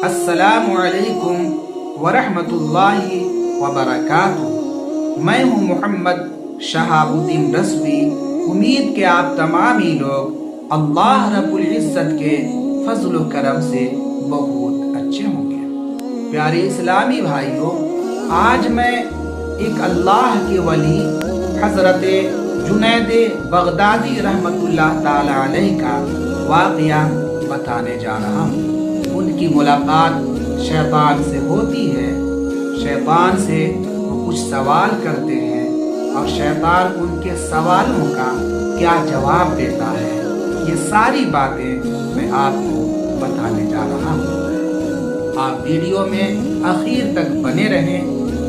السلام علیکم ورحمۃ اللہ وبرکاتہ۔ میں ہوں محمد شہاب الدین رضوی۔ امید کہ آپ تمام ہی لوگ اللہ رب العزت کے فضل و کرم سے بہت اچھے ہوں گے۔ پیارے اسلامی بھائیوں، آج میں ایک اللہ کے ولی حضرت جنید بغدادی رحمۃ اللہ تعالی علیہ کا واقعہ بتانے جا رہا ہوں۔ ان کی ملاقات شیطان سے ہوتی ہے۔ شیطان سے وہ کچھ سوال کرتے ہیں اور شیطان ان کے سوالوں کا کیا جواب دیتا ہے، یہ ساری باتیں میں آپ کو بتانے جا رہا ہوں۔ آپ ویڈیو میں آخر تک بنے رہیں۔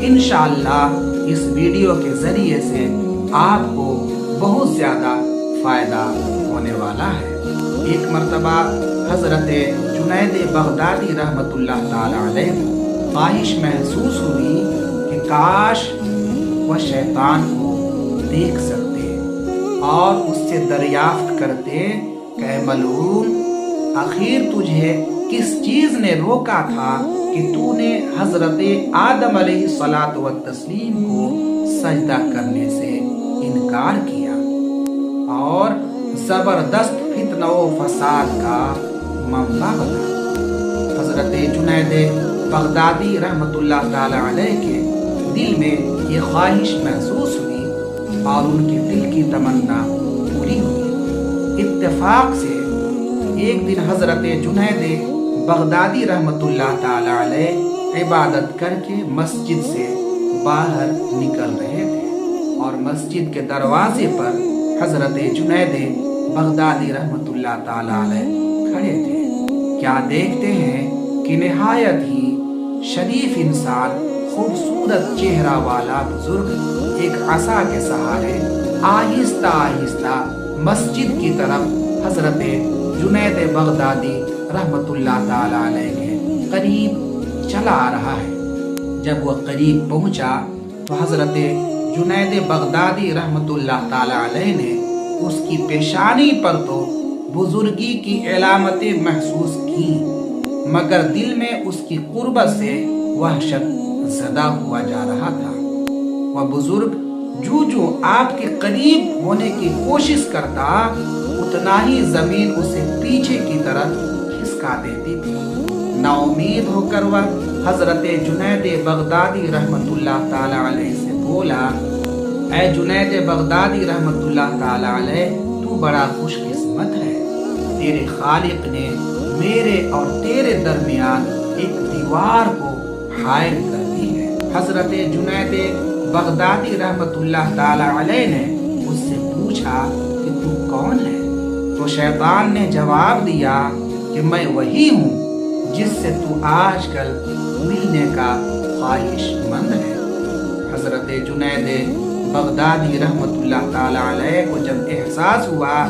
انشاءاللہ اس ویڈیو کے ذریعے سے آپ کو بہت زیادہ فائدہ ہونے والا ہے۔ ایک مرتبہ حضرت جنید بغدادی رحمۃ اللہ تعالی علیہ کو خواہش محسوس ہوئی کہ کاش وہ شیطان کو دیکھ سکتے اور اس سے دریافت کرتے کہ اے ملعون، آخر تجھے کس چیز نے روکا تھا کہ تو نے حضرت آدم علیہ الصلاۃ والتسلیم کو سجدہ کرنے سے انکار کیا اور زبردست فتنہ و فساد کا منبع بنا۔ حضرت جنید بغدادی رحمۃ اللہ تعالی علیہ کے دل میں یہ خواہش محسوس ہوئی اور ان کے دل کی تمنا پوری ہوئی۔ اتفاق سے ایک دن حضرت جنید بغدادی رحمۃ اللہ تعالی علیہ عبادت کر کے مسجد سے باہر نکل رہے تھے اور مسجد کے دروازے پر حضرت جنید بغدادی رحمۃ اللہ تعالی علیہ کھڑے تھے۔ کیا دیکھتے ہیں کہ نہایت ہی شریف انسان، خوبصورت چہرہ والا بزرگ ایک عصا کے سہارے آہستہ آہستہ مسجد کی طرف حضرت جنید بغدادی رحمۃ اللہ تعالی علیہ کے قریب چلا آ رہا ہے۔ جب وہ قریب پہنچا تو حضرت جنید بغدادی رحمۃ اللہ تعالی علیہ نے اس کی پیشانی پر تو بزرگی کی علامتیں محسوس کی، مگر دل میں اس کی قربت سے وحشت زدہ ہوا جا رہا تھا۔ وہ بزرگ جو آپ کے قریب ہونے کی کوشش کرتا، اتنا ہی زمین اسے پیچھے کی طرف کھسکا دیتی تھی۔ نا امید ہو کر وہ حضرت جنید بغدادی رحمۃ اللہ تعالی علیہ سے بولا، اے جنید بغدادی رحمۃ اللہ تعالی علیہ، تو بڑا خوش قسمت ہے، تیرے خالق نے میرے اور تیرے درمیان ایک دیوار کو حائل کر دی ہے۔ حضرت جنید بغدادی رحمۃ اللہ تعالی علیہ نے اس سے پوچھا کہ تو کون ہے؟ تو شیطان نے جواب دیا کہ میں وہی ہوں جس سے تو آج کل ملنے کا خواہش مند ہے۔ حضرت جنید بغدادی رحمۃ اللہ تعالی علیہ کو جب احساس ہوا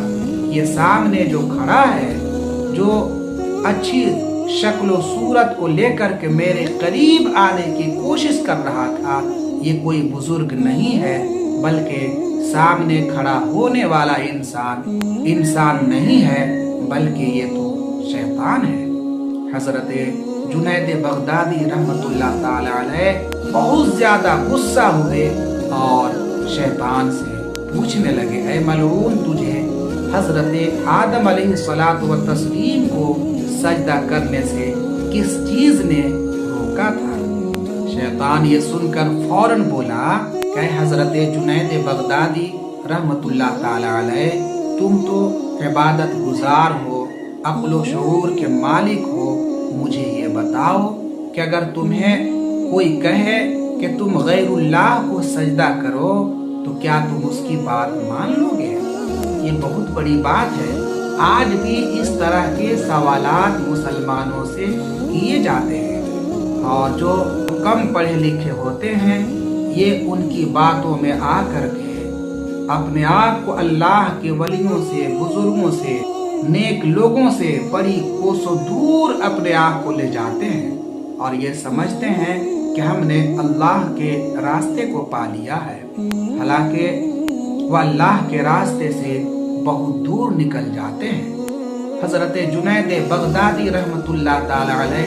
یہ سامنے جو کھڑا ہے، جو اچھی شکل و صورت کو لے کر کے میرے قریب آنے کی کوشش کر رہا تھا، یہ کوئی بزرگ نہیں ہے بلکہ سامنے کھڑا ہونے والا انسان نہیں ہے بلکہ یہ تو شیطان ہے۔ حضرت جنید بغدادی رحمۃ اللہ تعالی علیہ بہت زیادہ غصہ ہوئے اور شیطان سے پوچھنے لگے، اے ملعون، تجھے حضرت آدم علیہ الصلاۃ والتسلیم کو سجدہ کرنے سے کس چیز نے روکا تھا؟ شیطان یہ سن کر فوراً بولا کہ حضرت جنید بغدادی رحمۃ اللہ تعالی علیہ، تم تو عبادت گزار ہو، عقل و شعور کے مالک ہو، مجھے یہ بتاؤ کہ اگر تمہیں کوئی کہے کہ تم غیر اللہ کو سجدہ کرو تو کیا تم اس کی بات مان لو گے؟ یہ بہت بڑی بات ہے۔ آج بھی اس طرح کے سوالات مسلمانوں سے کیے جاتے ہیں اور جو کم پڑھے لکھے ہوتے ہیں یہ ان کی باتوں میں آ کر کے اپنے آپ کو اللہ کے ولیوں سے، بزرگوں سے، نیک لوگوں سے بڑی کوسوں دور اپنے آپ کو لے جاتے ہیں اور یہ سمجھتے ہیں کہ ہم نے اللہ کے راستے کو پا لیا ہے، حالانکہ وہ اللہ کے راستے سے بہت دور نکل جاتے ہیں۔ حضرت جنید بغدادی رحمۃ اللہ تعالی علیہ